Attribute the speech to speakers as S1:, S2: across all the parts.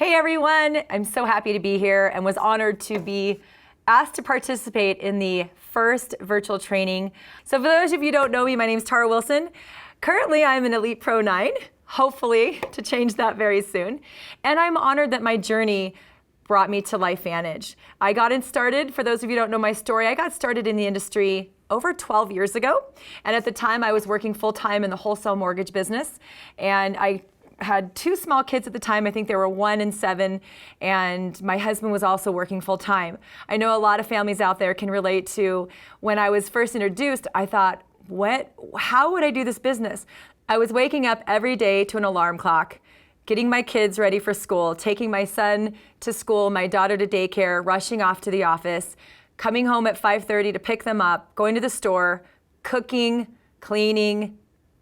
S1: Hey everyone, I'm so happy to be here and was honored to be asked to participate in the first virtual training. So for those of you who don't know me, my name is Tara Wilson. Currently I'm an Elite Pro 9, hopefully to change that very soon. And I'm honored that my journey brought me to LifeVantage. I got started, for those of you who don't know my story, I got started in the industry over 12 years ago. And at the time I was working full-time in the wholesale mortgage business. And I had two small kids at the time. I think they were 1 and 7, and my husband was also working full time. I know a lot of families out there can relate to when I was first introduced, I thought, how would I do this business? I was waking up every day to an alarm clock, getting my kids ready for school, taking my son to school, my daughter to daycare, rushing off to the office, coming home at 5:30 to pick them up, going to the store, cooking, cleaning,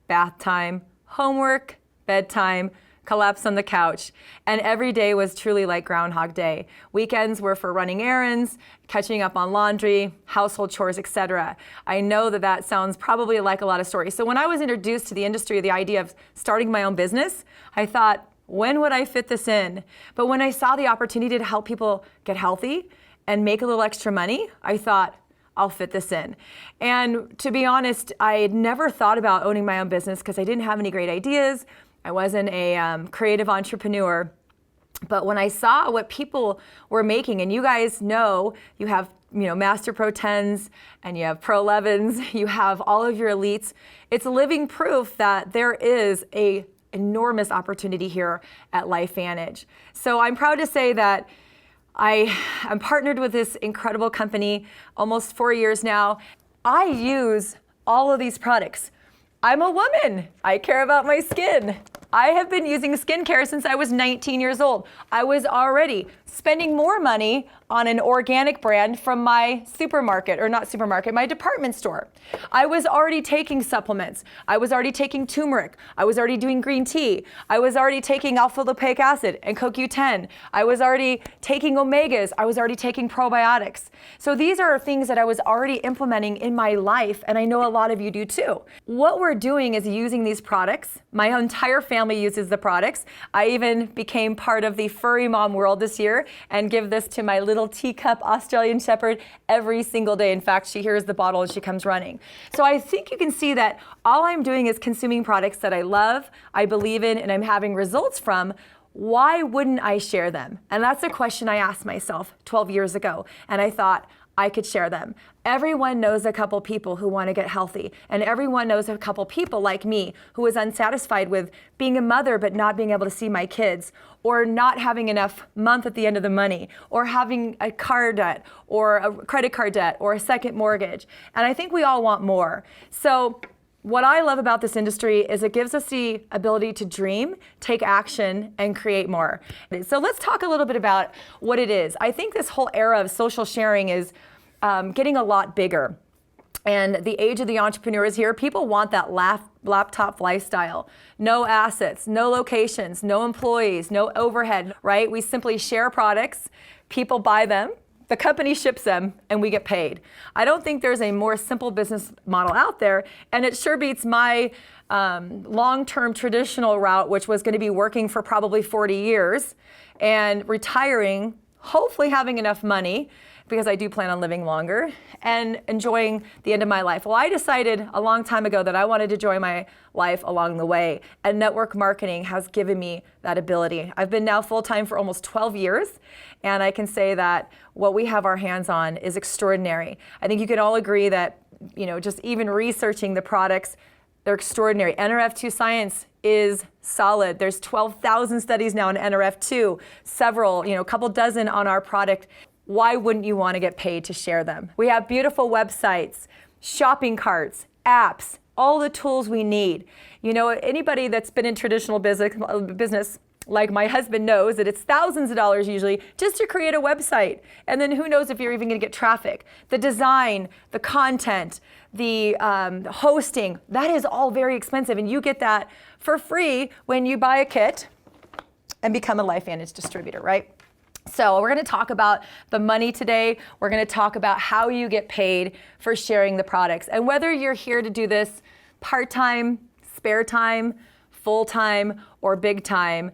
S1: bath time, homework, bedtime, collapse on the couch, and every day was truly like Groundhog Day. Weekends were for running errands, catching up on laundry, household chores, etc. I know that that sounds probably like a lot of stories. So when I was introduced to the industry, the idea of starting my own business, I thought, when would I fit this in? But when I saw the opportunity to help people get healthy and make a little extra money, I thought, I'll fit this in. And to be honest, I had never thought about owning my own business because I didn't have any great ideas. I wasn't a creative entrepreneur, but when I saw what people were making, and you guys know, you have Master Pro 10s and you have Pro 11s, you have all of your elites, it's living proof that there is a enormous opportunity here at LifeVantage. So I'm proud to say that I'm partnered with this incredible company almost 4 years now. I use all of these products. I'm a woman. I care about my skin. I have been using skincare since I was 19 years old. I was already spending more money on an organic brand from my supermarket, or not supermarket, my department store. I was already taking supplements. I was already taking turmeric. I was already doing green tea. I was already taking alpha-lipoic acid and CoQ10. I was already taking omegas. I was already taking probiotics. So these are things that I was already implementing in my life, and I know a lot of you do too. What we're doing is using these products. My entire family uses the products. I even became part of the furry mom world this year and give this to my little teacup Australian Shepherd every single day. In fact, she hears the bottle and she comes running. So I think you can see that all I'm doing is consuming products that I love, I believe in, and I'm having results from. Why wouldn't I share them? And that's a question I asked myself 12 years ago. And I thought, I could share them. Everyone knows a couple people who want to get healthy, and everyone knows a couple people like me who is unsatisfied with being a mother but not being able to see my kids, or not having enough month at the end of the money, or having a car debt, or a credit card debt, or a second mortgage. And I think we all want more. So what I love about this industry is it gives us the ability to dream, take action, and create more. So let's talk a little bit about what it is. I think this whole era of social sharing is getting a lot bigger. And the age of the entrepreneur is here. People want that laptop lifestyle. No assets, no locations, no employees, no overhead, right? We simply share products, people buy them, the company ships them, and we get paid. I don't think there's a more simple business model out there, and it sure beats my long-term traditional route, which was going to be working for probably 40 years and retiring, hopefully having enough money, because I do plan on living longer, and enjoying the end of my life. Well, I decided a long time ago that I wanted to enjoy my life along the way, and network marketing has given me that ability. I've been now full-time for almost 12 years, and I can say that what we have our hands on is extraordinary. I think you can all agree that, just even researching the products, they're extraordinary. NRF2 science is solid. There's 12,000 studies now in NRF2, several, a couple dozen on our product. Why wouldn't you want to get paid to share them? We have beautiful websites, shopping carts, apps, all the tools we need. Anybody that's been in traditional business like my husband knows that it's thousands of dollars usually just to create a website. And then who knows if you're even going to get traffic. The design, the content, the hosting, that is all very expensive. And you get that for free when you buy a kit and become a LifeVantage distributor, right? So we're going to talk about the money today. We're going to talk about how you get paid for sharing the products. And whether you're here to do this part-time, spare time, full-time, or big time,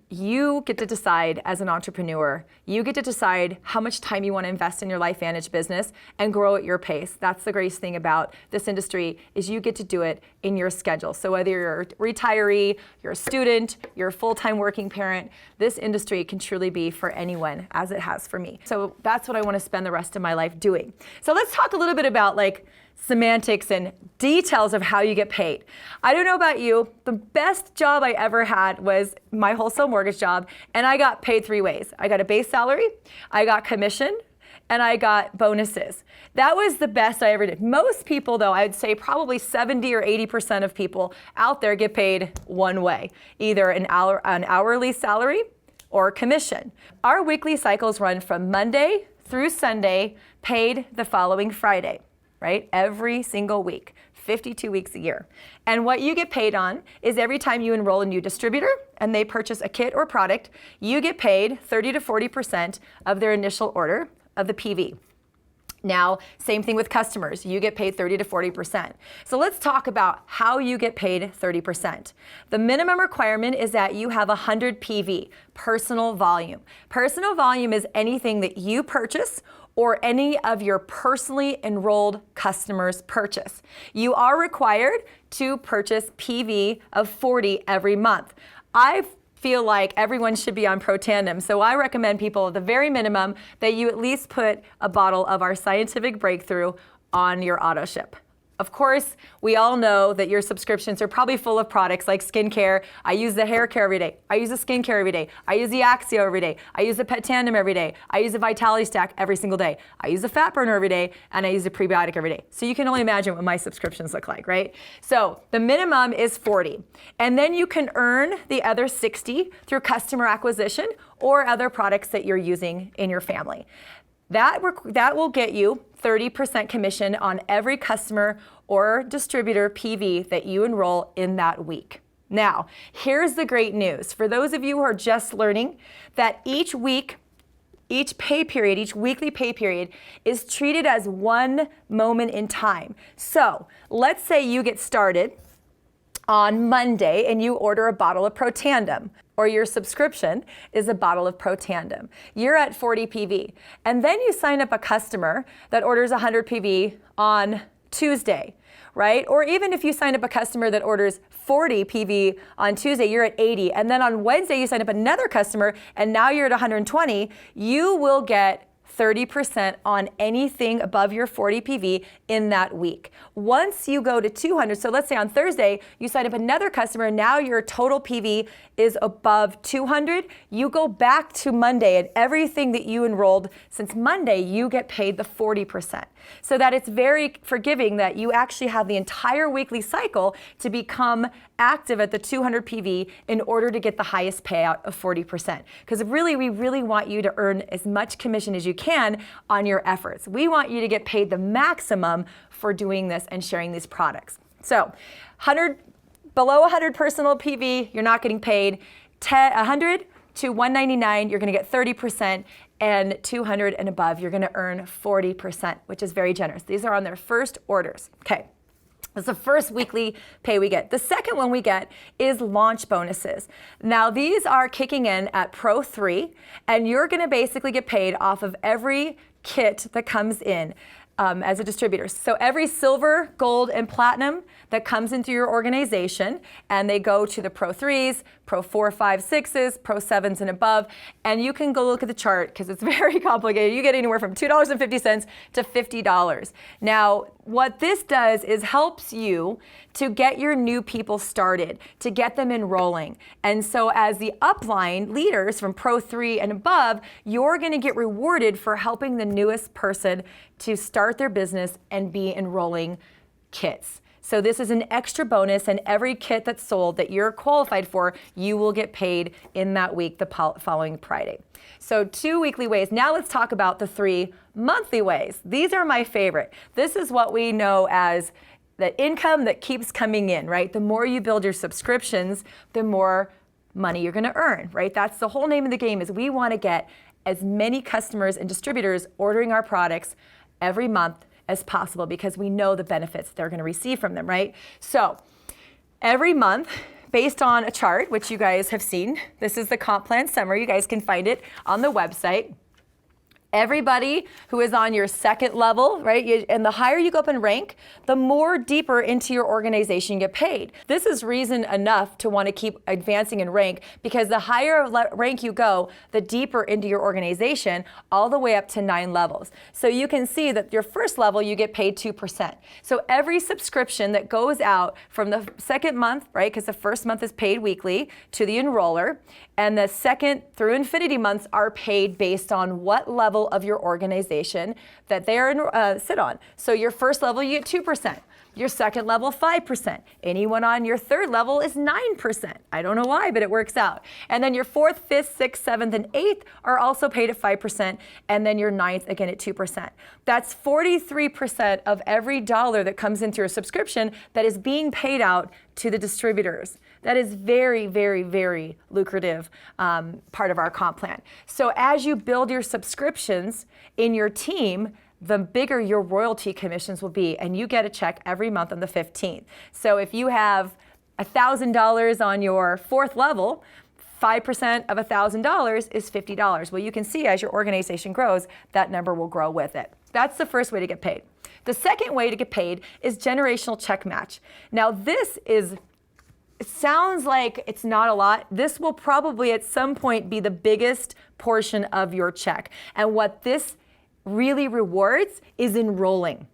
S1: You get to decide as an entrepreneur, you get to decide how much time you want to invest in your LifeVantage business and grow at your pace. That's the greatest thing about this industry is you get to do it in your schedule. So whether you're a retiree, you're a student, you're a full-time working parent, this industry can truly be for anyone as it has for me. So that's what I want to spend the rest of my life doing. So let's talk a little bit about semantics and details of how you get paid. I don't know about you, the best job I ever had was my wholesale mortgage job, and I got paid 3 ways. I got a base salary, I got commission, and I got bonuses. That was the best I ever did. Most people, though, I'd say probably 70 or 80% of people out there get paid one way, either an hourly salary or commission. Our weekly cycles run from Monday through Sunday, paid the following Friday. Right? Every single week, 52 weeks a year. And what you get paid on is every time you enroll a new distributor and they purchase a kit or product, you get paid 30 to 40% of their initial order of the PV. Now, same thing with customers. You get paid 30 to 40%. So let's talk about how you get paid 30%. The minimum requirement is that you have 100 PV, personal volume. Personal volume is anything that you purchase or any of your personally enrolled customers purchase. You are required to purchase PV of 40 every month. I feel like everyone should be on Pro Tandem, so I recommend people at the very minimum that you at least put a bottle of our Scientific Breakthrough on your auto ship. Of course, we all know that your subscriptions are probably full of products like skincare. I use the hair care every day. I use the skincare every day. I use the Axio every day. I use the Pet Tandem every day. I use the Vitality Stack every single day. I use the Fat Burner every day, and I use the Prebiotic every day. So you can only imagine what my subscriptions look like, right? So the minimum is 40. And then you can earn the other 60 through customer acquisition or other products that you're using in your family. That will get you 30% commission on every customer or distributor PV that you enroll in that week. Now, here's the great news. For those of you who are just learning, that each week, each pay period, each weekly pay period is treated as one moment in time. So let's say you get started on Monday and you order a bottle of Pro Tandem, or your subscription is a bottle of Pro Tandem. You're at 40 PV. And then you sign up a customer that orders 100 PV on Tuesday, right? Or even if you sign up a customer that orders 40 PV on Tuesday, you're at 80. And then on Wednesday, you sign up another customer and now you're at 120, you will get 30% on anything above your 40 PV in that week. Once you go to 200, so let's say on Thursday, you sign up another customer, now your total PV is above 200, you go back to Monday and everything that you enrolled since Monday, you get paid the 40%. So that it's very forgiving that you actually have the entire weekly cycle to become active at the 200 PV in order to get the highest payout of 40%. Because really, we really want you to earn as much commission as you can on your efforts. We want you to get paid the maximum for doing this and sharing these products. So below 100 personal PV, you're not getting paid. 100 to 199, you're gonna get 30%, and 200 and above, you're gonna earn 40%, which is very generous. These are on their first orders. Okay. That's the first weekly pay we get. The second one we get is launch bonuses. Now these are kicking in at Pro 3, and you're gonna basically get paid off of every kit that comes in as a distributor. So every silver, gold, and platinum that comes into your organization, and they go to the Pro 3s, Pro 4, 5, 6s, Pro 7s and above, and you can go look at the chart because it's very complicated. You get anywhere from $2.50 to $50. Now, what this does is helps you to get your new people started, to get them enrolling. And so as the upline leaders from Pro 3 and above, you're gonna get rewarded for helping the newest person to start their business and be enrolling kits. So this is an extra bonus, and every kit that's sold that you're qualified for, you will get paid in that week the following Friday. So 2 weekly ways. Now let's talk about the 3 monthly ways. These are my favorite. This is what we know as the income that keeps coming in, right? The more you build your subscriptions, the more money you're gonna earn, right? That's the whole name of the game, is we wanna get as many customers and distributors ordering our products every month as possible because we know the benefits they're gonna receive from them, right? So every month, based on a chart, which you guys have seen. This is the comp plan summary. You guys can find it on the website. Everybody who is on your second level, right, and the higher you go up in rank, the more deeper into your organization you get paid. This is reason enough to want to keep advancing in rank, because the higher rank you go, the deeper into your organization, all the way up to 9 levels. So you can see that your first level, you get paid 2%. So every subscription that goes out from the second month, right, because the first month is paid weekly to the enroller, and the second through infinity months are paid based on what level of your organization that they sit on. So your first level, you get 2%. Your second level, 5%. Anyone on your third level is 9%. I don't know why, but it works out. And then your fourth, fifth, sixth, seventh, and eighth are also paid at 5%. And then your ninth, again, at 2%. That's 43% of every dollar that comes into your subscription that is being paid out to the distributors. That is very, very, very lucrative part of our comp plan. So as you build your subscriptions in your team, the bigger your royalty commissions will be, and you get a check every month on the 15th. So if you have $1,000 on your fourth level, 5% of $1,000 is $50. Well, you can see as your organization grows, that number will grow with it. That's the first way to get paid. The second way to get paid is generational check match. Now this is, it sounds like it's not a lot. This will probably at some point be the biggest portion of your check. And what this really rewards is enrolling.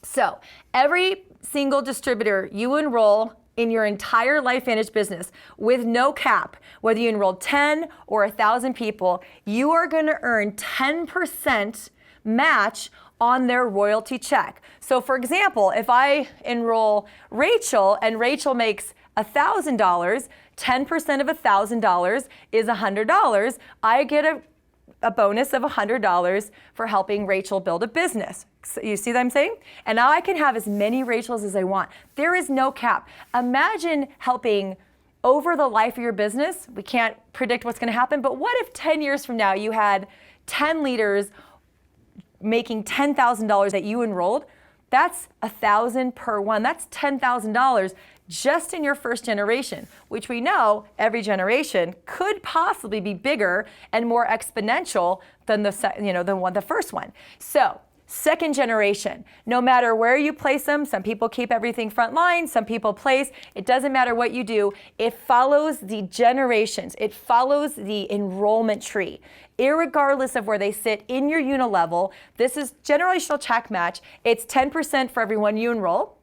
S1: So every single distributor you enroll in your entire LifeVantage business with no cap, whether you enroll 10 or 1,000 people, you are going to earn 10% match on their royalty check. So for example, if I enroll Rachel and Rachel makes $1,000, 10% of $1,000 is $100. I get a bonus of $100 for helping Rachel build a business. So you see what I'm saying? And now I can have as many Rachels as I want. There is no cap. Imagine helping over the life of your business. We can't predict what's going to happen, but what if 10 years from now you had 10 leaders making $10,000 that you enrolled? That's $1,000 per one. That's $10,000 just in your first generation, which we know every generation could possibly be bigger and more exponential than the first one. So second generation, no matter where you place them, some people keep everything front line, some people place, it doesn't matter what you do, it follows the generations, it follows the enrollment tree. Irregardless of where they sit in your unilevel, this is generational check match. It's 10% for everyone you enroll.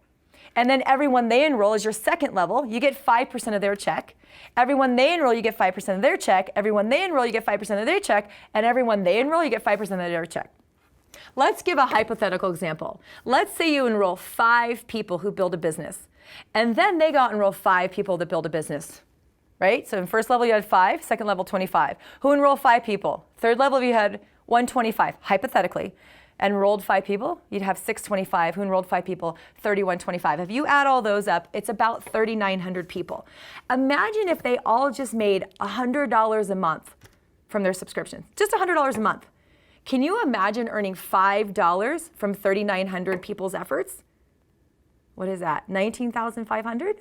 S1: And then everyone they enroll is your second level. You get 5% of their check. Everyone they enroll, you get 5% of their check. Everyone they enroll, you get 5% of their check. And everyone they enroll, you get 5% of their check. Let's give a hypothetical example. Let's say you enroll 5 people who build a business. And then they go out and enroll 5 people that build a business. Right? So in first level you had 5, second level 25. Who enrolled 5 people? Third level you had 125, hypothetically. Enrolled 5 people, you'd have 625. Who enrolled 5 people? 3125. If you add all those up, it's about 3,900 people. Imagine if they all just made $100 a month from their subscription. Just $100 a month. Can you imagine earning $5 from 3,900 people's efforts? What is that? 19,500?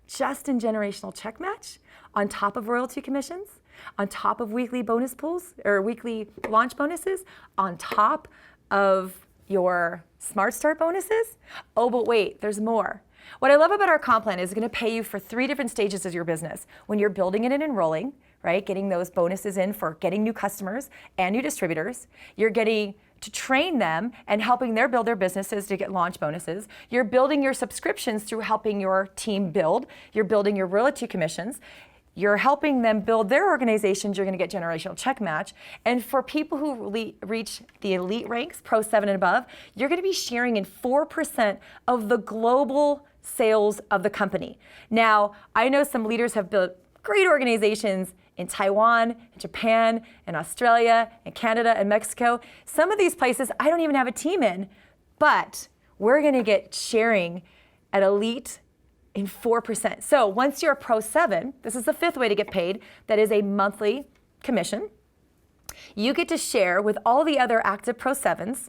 S1: Just in generational check match, on top of royalty commissions, on top of weekly bonus pools or weekly launch bonuses, on top of your Smart Start bonuses. Oh, but wait, there's more. What I love about our comp plan is it's going to pay you for 3 different stages of your business. When you're building it and enrolling, right, getting those bonuses in for getting new customers and new distributors. You're getting to train them and helping them build their businesses to get launch bonuses. You're building your subscriptions through helping your team build. You're building your royalty commissions. You're helping them build their organizations. You're going to get generational check match. And for people who reach the elite ranks, Pro 7 and above, you're going to be sharing in 4% of the global sales of the company. Now, I know some leaders have built great organizations in Taiwan, in Japan, in Australia, in Canada, and Mexico. Some of these places I don't even have a team in, but we're going to get sharing at elite in 4%. So once you're a Pro 7, this is the 5th way to get paid, that is a monthly commission. You get to share with all the other active Pro 7s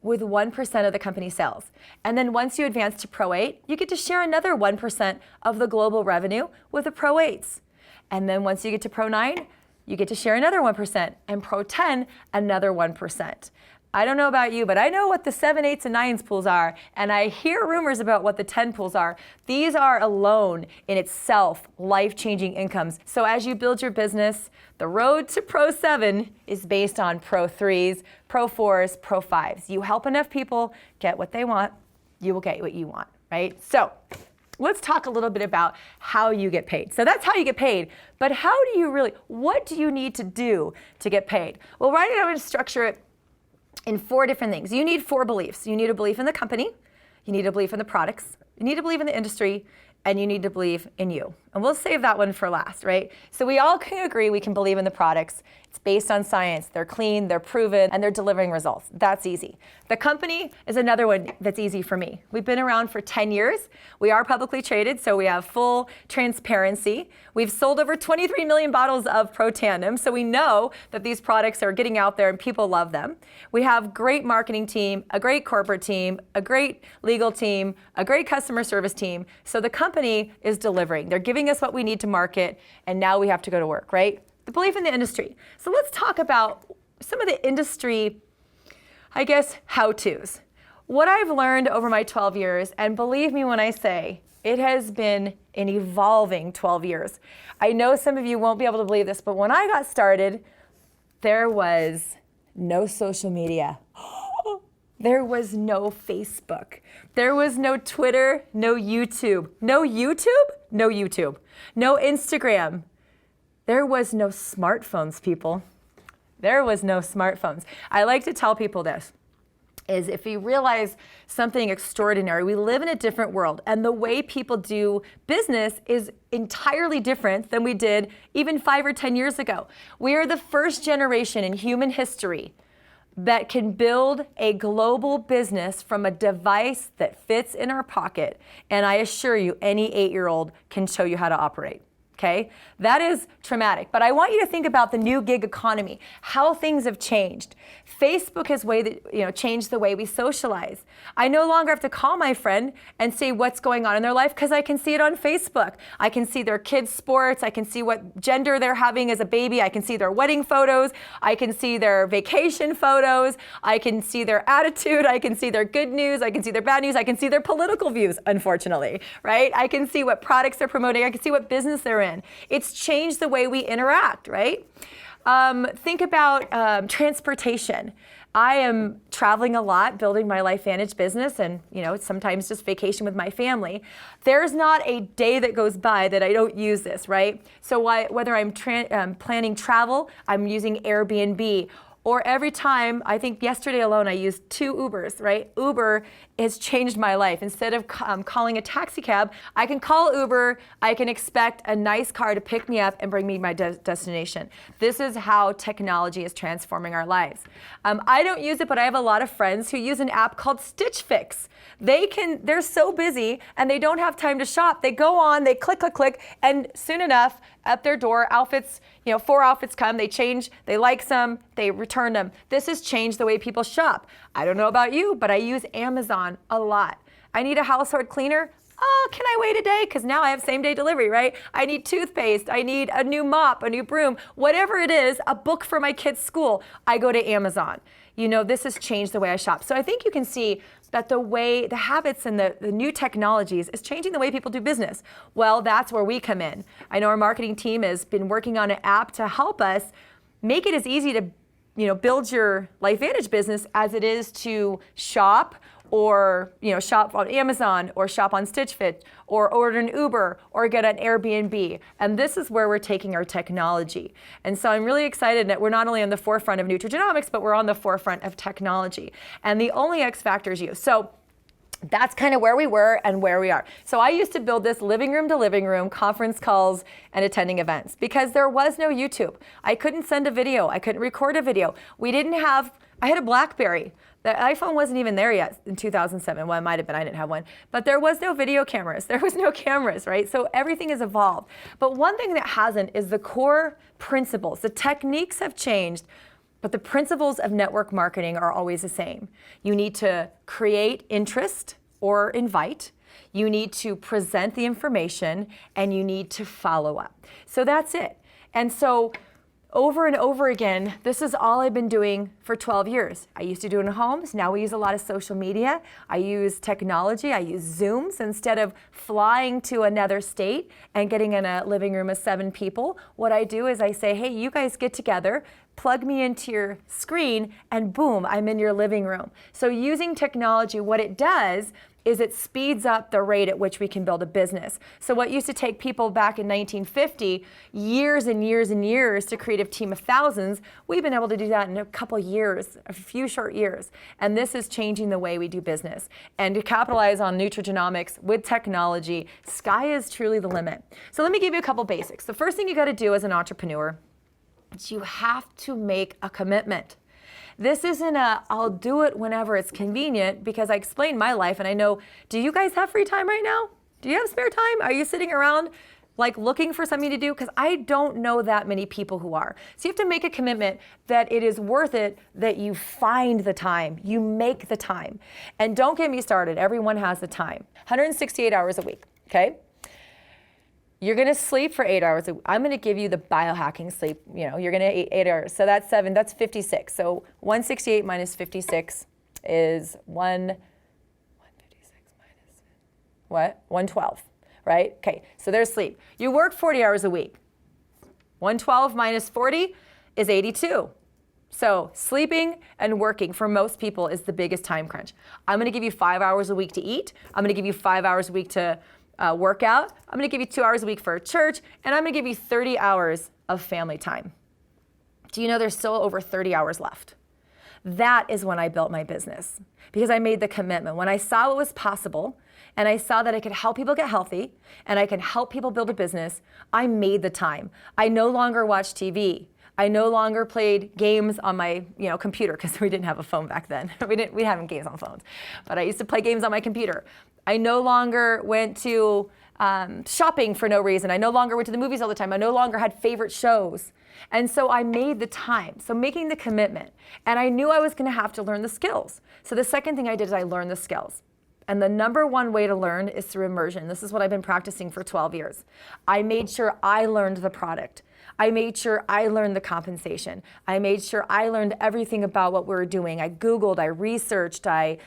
S1: with 1% of the company's sales. And then once you advance to Pro 8, you get to share another 1% of the global revenue with the Pro 8s. And then once you get to Pro 9, you get to share another 1%, and Pro 10, another 1%. I don't know about you, but I know what the 7, 8s, and 9s pools are, and I hear rumors about what the 10 pools are. These are alone in itself life-changing incomes. So as you build your business, the road to Pro 7 is based on Pro 3s, Pro 4s, Pro 5s. You help enough people get what they want, you will get what you want, right? So let's talk a little bit about how you get paid. So that's how you get paid, but how do you really, what do you need to do to get paid? Well, right now I'm going to structure it in 4 different things. You need 4 beliefs. You need a belief in the company, you need a belief in the products, you need a belief in the industry, and you need to believe in you. And we'll save that one for last, right? So we all can agree we can believe in the products. It's based on science. They're clean, they're proven, and they're delivering results. That's easy. The company is another one that's easy for me. We've been around for 10 years. We are publicly traded, so we have full transparency. We've sold over 23 million bottles of Pro Tandem, so we know that these products are getting out there and people love them. We have great marketing team, a great corporate team, a great legal team, a great customer service team. So the company is delivering. They're giving us what we need to market, and now we have to go to work, right? The belief in the industry. So let's talk about some of the industry, I guess, how-tos. What I've learned over my 12 years, and believe me when I say, it has been an evolving 12 years. I know some of you won't be able to believe this, but when I got started, there was no social media. There was no Facebook. There was no Twitter, no YouTube. No YouTube? No YouTube. No Instagram. There was no smartphones, people. There was no smartphones. I like to tell people this, is if you realize something extraordinary, we live in a different world, and the way people do business is entirely different than we did even 5 or 10 years ago. We are the first generation in human history that can build a global business from a device that fits in our pocket, and I assure you, any 8-year-old can show you how to operate. Okay, that is traumatic. But I want you to think about the new gig economy, how things have changed. Facebook has changed the way we socialize. I no longer have to call my friend and see what's going on in their life because I can see it on Facebook. I can see their kids' sports. I can see what gender they're having as a baby. I can see their wedding photos. I can see their vacation photos. I can see their attitude. I can see their good news. I can see their bad news. I can see their political views, unfortunately, right? I can see what products they're promoting. I can see what business they're in. It's changed the way we interact, right? Think about transportation. I am traveling a lot, building my LifeVantage business, and sometimes just vacation with my family. There's not a day that goes by that I don't use this, right? So whether I'm planning travel, I'm using Airbnb. Or every time, I think yesterday alone, I used 2 Ubers, right? Uber has changed my life. Instead of calling a taxi cab, I can call Uber. I can expect a nice car to pick me up and bring me to my destination. This is how technology is transforming our lives. I don't use it, but I have a lot of friends who use an app called Stitch Fix. They're so busy and they don't have time to shop. They go on, they click, click, click, and soon enough, at their door, outfits, 4 outfits come, they change, they like some, they return them. This has changed the way people shop. I don't know about you, but I use Amazon a lot. I need a household cleaner. Oh, can I wait a day? Because now I have same-day delivery, right? I need toothpaste. I need a new mop, a new broom, whatever it is, a book for my kids' school. I go to Amazon. This has changed the way I shop. So I think you can see that the habits and the new technologies is changing the way people do business. Well, that's where we come in. I know our marketing team has been working on an app to help us make it as easy to build your LifeVantage business as it is to shop, or shop on Amazon, or shop on Stitch Fit, or order an Uber, or get an Airbnb. And this is where we're taking our technology. And so I'm really excited that we're not only on the forefront of nutrigenomics, but we're on the forefront of technology. And the only X factor is you. So that's kind of where we were and where we are. So I used to build this living room to living room, conference calls, and attending events because there was no YouTube. I couldn't send a video. I couldn't record a video. I had a BlackBerry. The iPhone wasn't even there yet in 2007. Well, it might have been, I didn't have one. But there was no video cameras. There was no cameras, right? So everything has evolved. But one thing that hasn't is the core principles. The techniques have changed, But the principles of network marketing are always the same. You need to create interest or invite. You need to present the information, and you need to follow up. So that's it. And so over and over again, this is all I've been doing for 12 years. I used to do it in homes. Now we use a lot of social media. I use technology. I use Zooms. Instead of flying to another state and getting in a living room of 7 people, what I do is I say, hey, you guys get together, plug me into your screen, and boom, I'm in your living room. So using technology, what it does is it speeds up the rate at which we can build a business. So what used to take people back in 1950 years and years and years to create a team of thousands, we've been able to do that in a couple years, a few short years. And this is changing the way we do business. And to capitalize on nutrigenomics with technology, sky is truly the limit. So let me give you a couple basics. The first thing you got to do as an entrepreneur is you have to make a commitment. This isn't I'll do it whenever it's convenient, because I explained my life, and I know, do you guys have free time right now? Do you have spare time? Are you sitting around like looking for something to do? Because I don't know that many people who are. So you have to make a commitment that it is worth it, that you find the time, you make the time. And don't get me started, everyone has the time. 168 hours a week, okay? You're gonna sleep for 8 hours. I'm gonna give you the biohacking sleep. You know, you're gonna eat 8 hours. So that's 7, that's 56. So 168 minus 56 is 156 minus, what? 112, right? Okay, so there's sleep. You work 40 hours a week. 112 minus 40 is 82. So sleeping and working for most people is the biggest time crunch. I'm gonna give you 5 hours a week to eat. I'm gonna give you 5 hours a week to work out. I'm gonna give you 2 hours a week for church, and I'm gonna give you 30 hours of family time. Do you know there's still over 30 hours left? That is when I built my business, because I made the commitment. When I saw what was possible, and I saw that I could help people get healthy, and I can help people build a business, I made the time. I no longer watched TV. I no longer played games on my computer, because we didn't have a phone back then. we didn't have games on phones, but I used to play games on my computer. I no longer went to shopping for no reason. I no longer went to the movies all the time. I no longer had favorite shows. And so I made the time. So making the commitment. And I knew I was gonna have to learn the skills. So the second thing I did is I learned the skills. And the number one way to learn is through immersion. This is what I've been practicing for 12 years. I made sure I learned the product. I made sure I learned the compensation. I made sure I learned everything about what we were doing. I Googled, I researched, I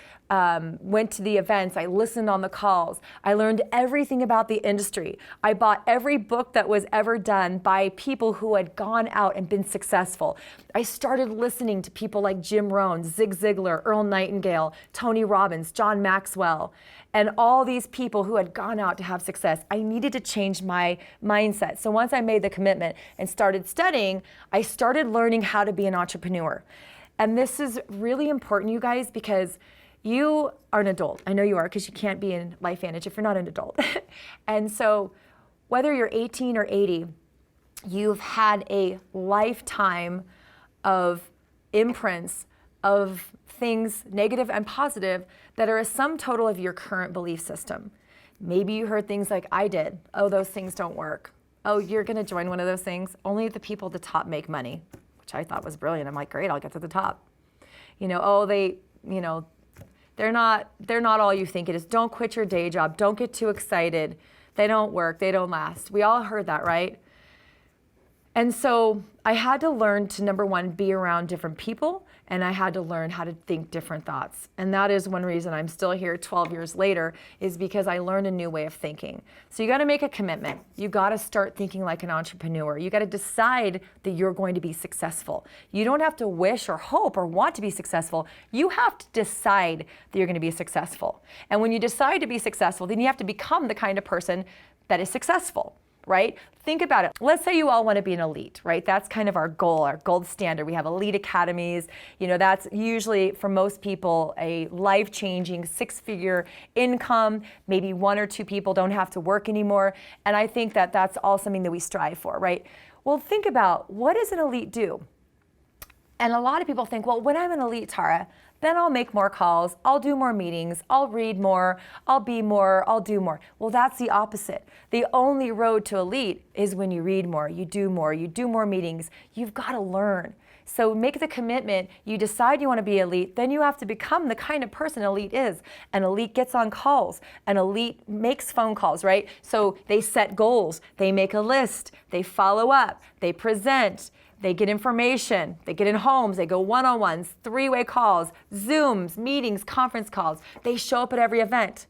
S1: went to the events, I listened on the calls. I learned everything about the industry. I bought every book that was ever done by people who had gone out and been successful. I started listening to people like Jim Rohn, Zig Ziglar, Earl Nightingale, Tony Robbins, John Maxwell, and all these people who had gone out to have success. I needed to change my mindset. So once I made the commitment and started studying, I started learning how to be an entrepreneur. And this is really important, you guys, because you are an adult. I know you are, because you can't be in LifeVantage if you're not an adult. And so whether you're 18 or 80, you've had a lifetime of imprints of things, negative and positive, that are a sum total of your current belief system. Maybe you heard things like I did. Oh, those things don't work. Oh, you're gonna join one of those things? Only the people at the top make money, which I thought was brilliant. I'm like, great, I'll get to the top. They're not all you think it is. Don't quit your day job. Don't get too excited. They don't work, they don't last. We all heard that, right? And so I had to learn to, number one, be around different people, and I had to learn how to think different thoughts. And that is one reason I'm still here 12 years later, is because I learned a new way of thinking. So you gotta make a commitment. You gotta start thinking like an entrepreneur. You gotta decide that you're going to be successful. You don't have to wish or hope or want to be successful. You have to decide that you're gonna be successful. And when you decide to be successful, then you have to become the kind of person that is successful. Right? Think about it. Let's say you all want to be an elite, right? That's kind of our goal, our gold standard. We have elite academies. That's usually for most people a life-changing 6-figure income. Maybe 1 or 2 people don't have to work anymore. And I think that that's all something that we strive for, right? Well, think about, what does an elite do? And a lot of people think, well, when I'm an elite, Tara, then I'll make more calls, I'll do more meetings, I'll read more, I'll be more, I'll do more. Well, that's the opposite. The only road to elite is when you read more, you do more meetings. You've got to learn. So make the commitment. You decide you want to be elite, then you have to become the kind of person elite is. An elite gets on calls. An elite makes phone calls, right? So they set goals. They make a list. They follow up. They present. They get information. They get in homes. They go one-on-ones, three-way calls, Zooms, meetings, conference calls. They show up at every event.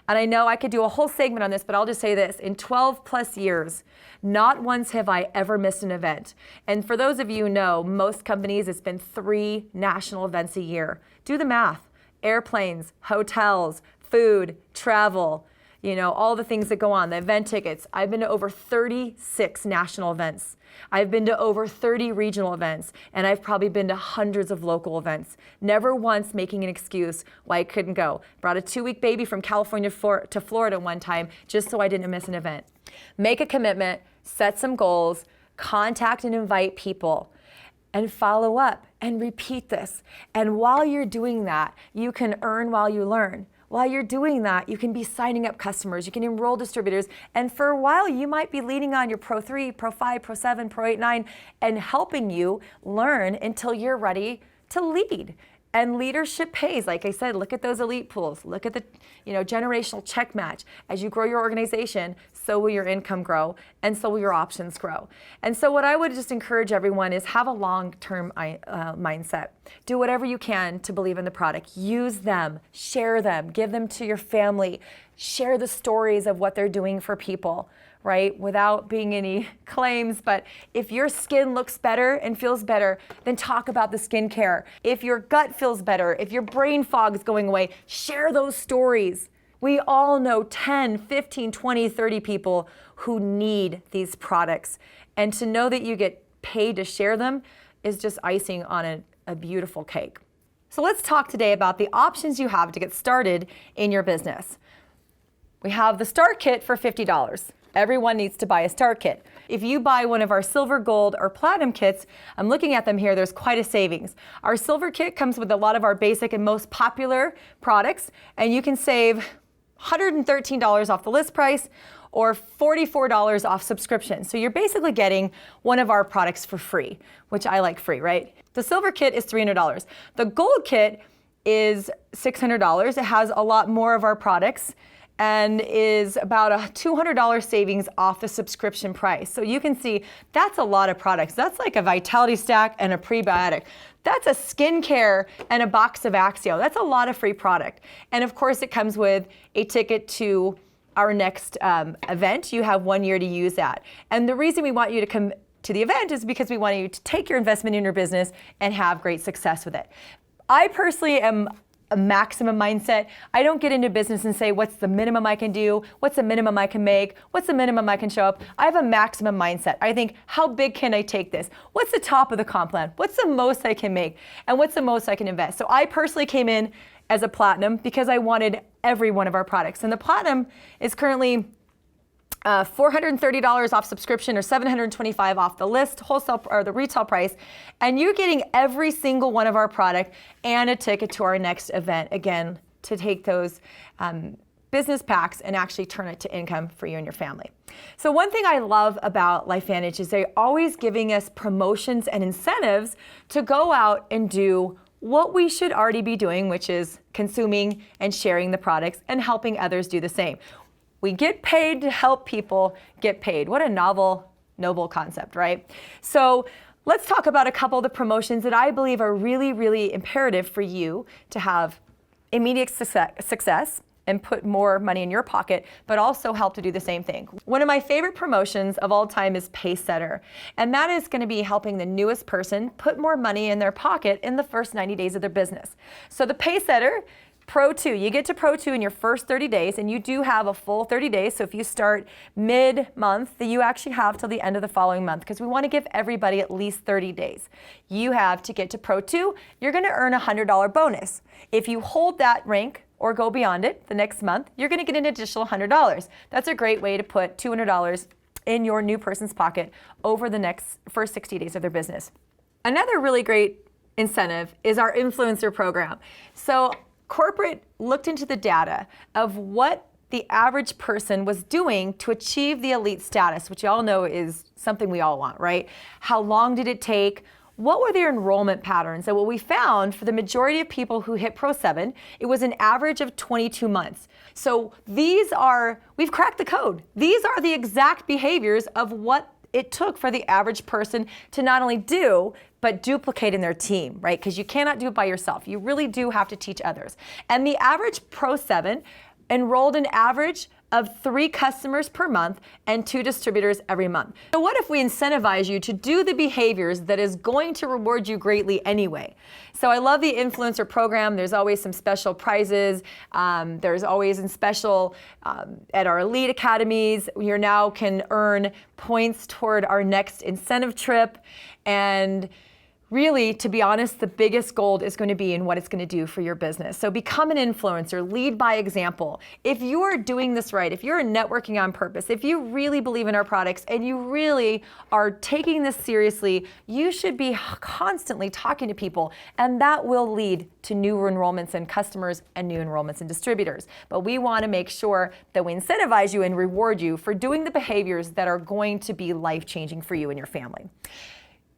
S1: And I know I could do a whole segment on this, but I'll just say this. In 12 plus years, not once have I ever missed an event. And for those of you who know, most companies, it's been 3 national events a year. Do the math. Airplanes, hotels, food, travel, all the things that go on, the event tickets. I've been to over 36 national events. I've been to over 30 regional events, and I've probably been to hundreds of local events. Never once making an excuse why I couldn't go. Brought a 2-week baby from California to Florida one time just so I didn't miss an event. Make a commitment, set some goals, contact and invite people, and follow up and repeat this. And while you're doing that, you can earn while you learn. While you're doing that, you can be signing up customers, you can enroll distributors, and for a while you might be leading on your Pro 3, Pro 5, Pro 7, Pro 8, 9, and helping you learn until you're ready to lead. And leadership pays. Like I said, look at those elite pools. Look at the generational check match. As you grow your organization, so will your income grow, and so will your options grow. And so what I would just encourage everyone is have a long-term mindset. Do whatever you can to believe in the product. Use them, share them, give them to your family. Share the stories of what they're doing for people, right? Without being any claims, but if your skin looks better and feels better, then talk about the skincare. If your gut feels better, if your brain fog is going away, share those stories. We all know 10, 15, 20, 30 people who need these products. And to know that you get paid to share them is just icing on a beautiful cake. So let's talk today about the options you have to get started in your business. We have the Start Kit for $50. Everyone needs to buy a Start Kit. If you buy one of our Silver, Gold, or Platinum kits, I'm looking at them here, there's quite a savings. Our Silver Kit comes with a lot of our basic and most popular products, and you can save $113 off the list price or $44 off subscription. So you're basically getting one of our products for free, which I like free, right? The Silver Kit is $300. The Gold Kit is $600. It has a lot more of our products and is about a $200 savings off the subscription price. So you can see that's a lot of products. That's like a Vitality Stack and a prebiotic. That's a skincare and a box of Axio. That's a lot of free product. And of course it comes with a ticket to our next event. You have 1 year to use that. And the reason we want you to come to the event is because we want you to take your investment in your business and have great success with it. I personally am a maximum mindset. I don't get into business and say, what's the minimum I can do? What's the minimum I can make? What's the minimum I can show up? I have a maximum mindset. I think, how big can I take this? What's the top of the comp plan? What's the most I can make? And what's the most I can invest? So I personally came in as a Platinum because I wanted every one of our products. And the Platinum is currently $430 off subscription or $725 off the list wholesale or the retail price, and you're getting every single one of our product and a ticket to our next event, again, to take those business packs and actually turn it to income for you and your family. So one thing I love about LifeVantage is they're always giving us promotions and incentives to go out and do what we should already be doing, which is consuming and sharing the products and helping others do the same. We get paid to help people get paid. What a novel, noble concept, right? So let's talk about a couple of the promotions that I believe are really, really imperative for you to have immediate success and put more money in your pocket, but also help to do the same thing. One of my favorite promotions of all time is Pacesetter, and that is going to be helping the newest person put more money in their pocket in the first 90 days of their business. So the Pacesetter Pro 2, you get to Pro 2 in your first 30 days, and you do have a full 30 days. So if you start mid-month, then you actually have till the end of the following month, because we want to give everybody at least 30 days. You have to get to Pro 2, you're going to earn a $100 bonus. If you hold that rank or go beyond it the next month, you're going to get an additional $100. That's a great way to put $200 in your new person's pocket over the first 60 days of their business. Another really great incentive is our influencer program. So corporate looked into the data of what the average person was doing to achieve the elite status, which you all know is something we all want, right? How long did it take? What were their enrollment patterns? And what we found for the majority of people who hit Pro 7, it was an average of 22 months. So we've cracked the code. These are the exact behaviors of what it took for the average person to not only do, but duplicate in their team, right? Because you cannot do it by yourself. You really do have to teach others. And the average Pro 7 enrolled an average of 3 customers per month and 2 distributors every month. So what if we incentivize you to do the behaviors that is going to reward you greatly anyway? So I love the influencer program. There's always some special prizes. There's always in special at our elite academies. You now can earn points toward our next incentive trip. And really, to be honest, the biggest gold is going to be in what it's going to do for your business. So become an influencer, lead by example. If you are doing this right, if you're networking on purpose, if you really believe in our products and you really are taking this seriously, you should be constantly talking to people, and that will lead to new enrollments and customers and new enrollments and distributors. But we want to make sure that we incentivize you and reward you for doing the behaviors that are going to be life-changing for you and your family.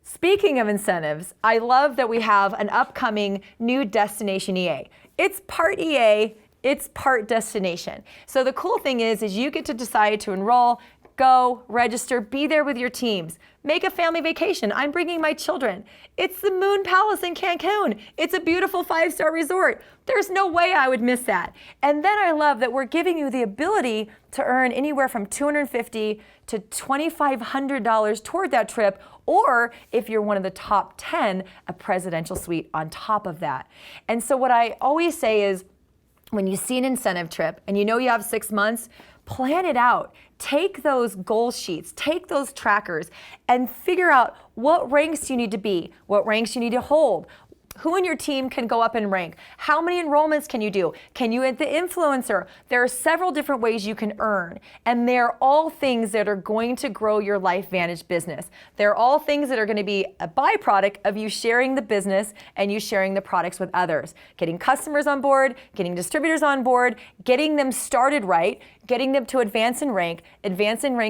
S1: Speaking of incentives, I love that we have an upcoming new Destination EA. It's part EA, it's part destination. So the cool thing is you get to decide to enroll, go, register, be there with your teams. Make a family vacation. I'm bringing my children. It's the Moon Palace in Cancun. It's a beautiful 5-star resort. There's no way I would miss that. And then I love that we're giving you the ability to earn anywhere from $250 to $2,500 toward that trip, or if you're one of the top 10, a presidential suite on top of that. And so what I always say is, when you see an incentive trip and you know you have 6 months, plan it out. Take those goal sheets, take those trackers, and figure out what ranks you need to be, what ranks you need to hold. Who in your team can go up in rank? How many enrollments can you do? Can you hit the influencer? There are several different ways you can earn, and they're all things that are going to grow your LifeVantage business. They're all things that are going to be a byproduct of you sharing the business and you sharing the products with others. Getting customers on board, getting distributors on board, getting them started right, getting them to advance and rank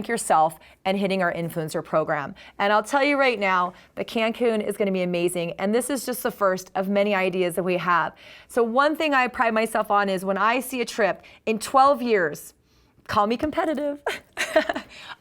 S1: yourself, and hitting our influencer program. And I'll tell you right now, the Cancun is going to be amazing, and this is just the first of many ideas that we have. So one thing I pride myself on is when I see a trip in 12 years, call me competitive,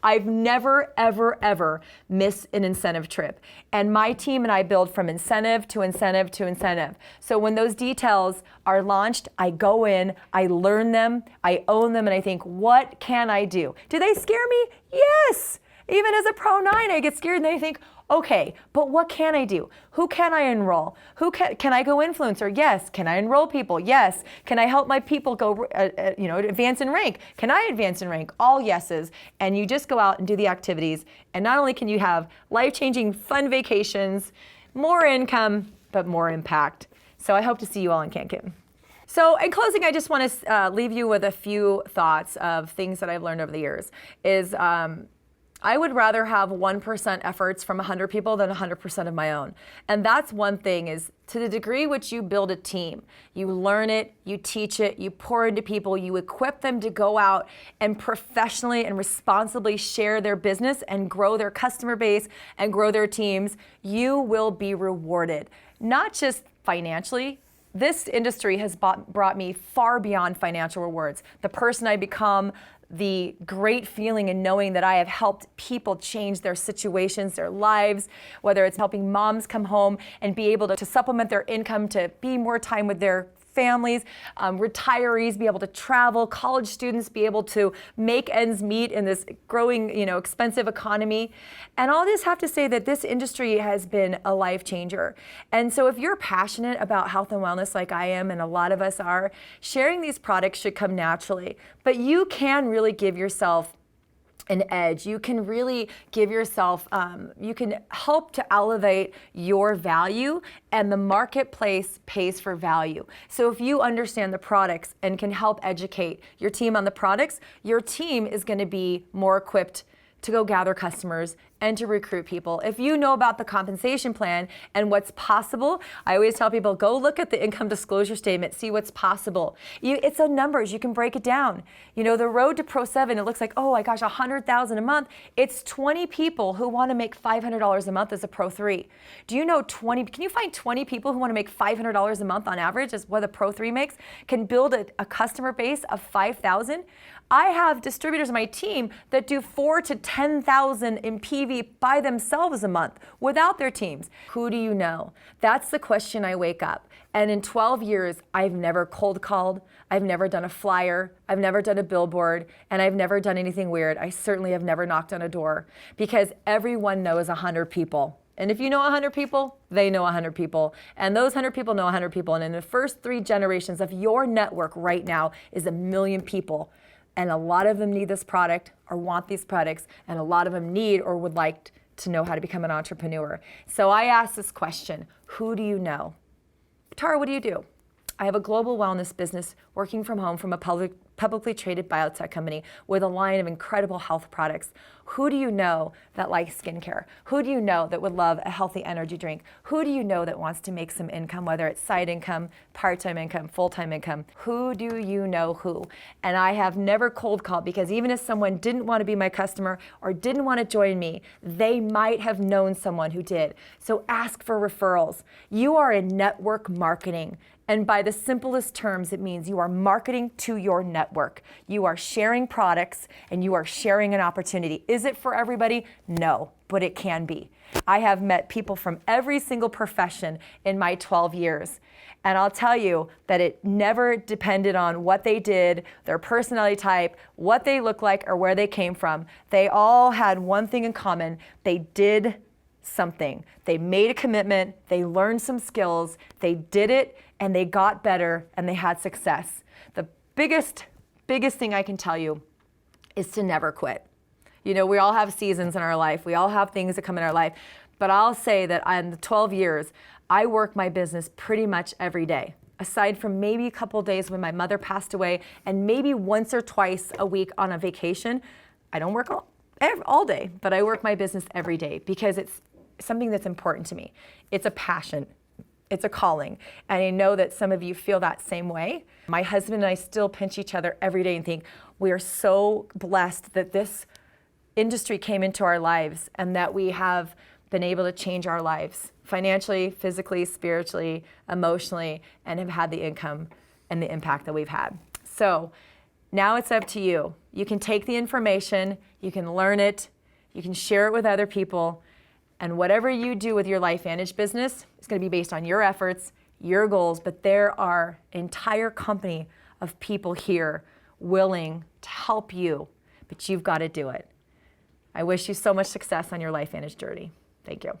S1: I've never, ever, ever missed an incentive trip. And my team and I build from incentive to incentive to incentive. So when those details are launched, I go in, I learn them, I own them, and I think, what can I do? Do they scare me? Yes! Even as a Pro 9, I get scared and I think, okay, but what can I do? Who can I enroll? Can I go influencer? Yes. Can I enroll people? Yes. Can I help my people go, advance in rank? Can I advance in rank? All yeses. And you just go out and do the activities. And not only can you have life-changing fun vacations, more income, but more impact. So I hope to see you all in Cancun. So in closing, I just want to leave you with a few thoughts of things that I've learned over the years. I would rather have 1% efforts from 100 people than 100% of my own. And that's one thing, is to the degree which you build a team, you learn it, you teach it, you pour into people, you equip them to go out and professionally and responsibly share their business and grow their customer base and grow their teams, you will be rewarded. Not just financially. This industry has brought me far beyond financial rewards. The person I become, the great feeling in knowing that I have helped people change their situations, their lives, whether it's helping moms come home and be able to supplement their income to be more time with their families, retirees be able to travel, college students be able to make ends meet in this growing, expensive economy. And all this have to say that this industry has been a life changer. And so if you're passionate about health and wellness like I am, and a lot of us are, sharing these products should come naturally. But you can really give yourself an edge. You can really give yourself, you can help to elevate your value, and the marketplace pays for value. So if you understand the products and can help educate your team on the products, your team is going to be more equipped to go gather customers and to recruit people. If you know about the compensation plan and what's possible, I always tell people, go look at the income disclosure statement, see what's possible. It's on numbers, you can break it down. You know, the road to Pro 7, it looks like, oh my gosh, $100,000 a month. It's 20 people who want to make $500 a month as a Pro 3. Do you know can you find 20 people who want to make $500 a month on average as what a Pro 3 makes, can build a customer base of 5,000? I have distributors on my team that do 4,000 to 10,000 in PV by themselves a month without their teams. Who do you know? That's the question I wake up. And in 12 years, I've never cold called, I've never done a flyer, I've never done a billboard, and I've never done anything weird. I certainly have never knocked on a door because everyone knows 100 people. And if you know 100 people, they know 100 people. And those 100 people know 100 people. And in the first 3 generations of your network right now is 1 million people. And a lot of them need this product or want these products, and a lot of them need or would like to know how to become an entrepreneur. So I ask this question, who do you know? Tara, what do you do? I have a global wellness business working from home from a publicly traded biotech company with a line of incredible health products. Who do you know that likes skincare? Who do you know that would love a healthy energy drink? Who do you know that wants to make some income, whether it's side income, part-time income, full-time income? Who do you know who? And I have never cold called because even if someone didn't want to be my customer or didn't want to join me, they might have known someone who did. So ask for referrals. You are in network marketing. And by the simplest terms, it means you are marketing to your network. You are sharing products and you are sharing an opportunity. Is it for everybody? No, but it can be. I have met people from every single profession in my 12 years. And I'll tell you that it never depended on what they did, their personality type, what they look like, or where they came from. They all had one thing in common. They did something. They made a commitment, they learned some skills, they did it, and they got better, and they had success. The biggest thing I can tell you is to never quit. You know, we all have seasons in our life. We all have things that come in our life. But I'll say that in the 12 years, I work my business pretty much every day. Aside from maybe a couple of days when my mother passed away, and maybe once or twice a week on a vacation, I don't work all day, but I work my business every day because it's something that's important to me. It's a passion. It's a calling. And I know that some of you feel that same way. My husband and I still pinch each other every day and think we are so blessed that this industry came into our lives and that we have been able to change our lives financially, physically, spiritually, emotionally, and have had the income and the impact that we've had. So now it's up to you. You can take the information, you can learn it, you can share it with other people, and whatever you do with your LifeVantage business is going to be based on your efforts, your goals, but there are an entire company of people here willing to help you, but you've got to do it. I wish you so much success on your LifeVantage journey. Thank you.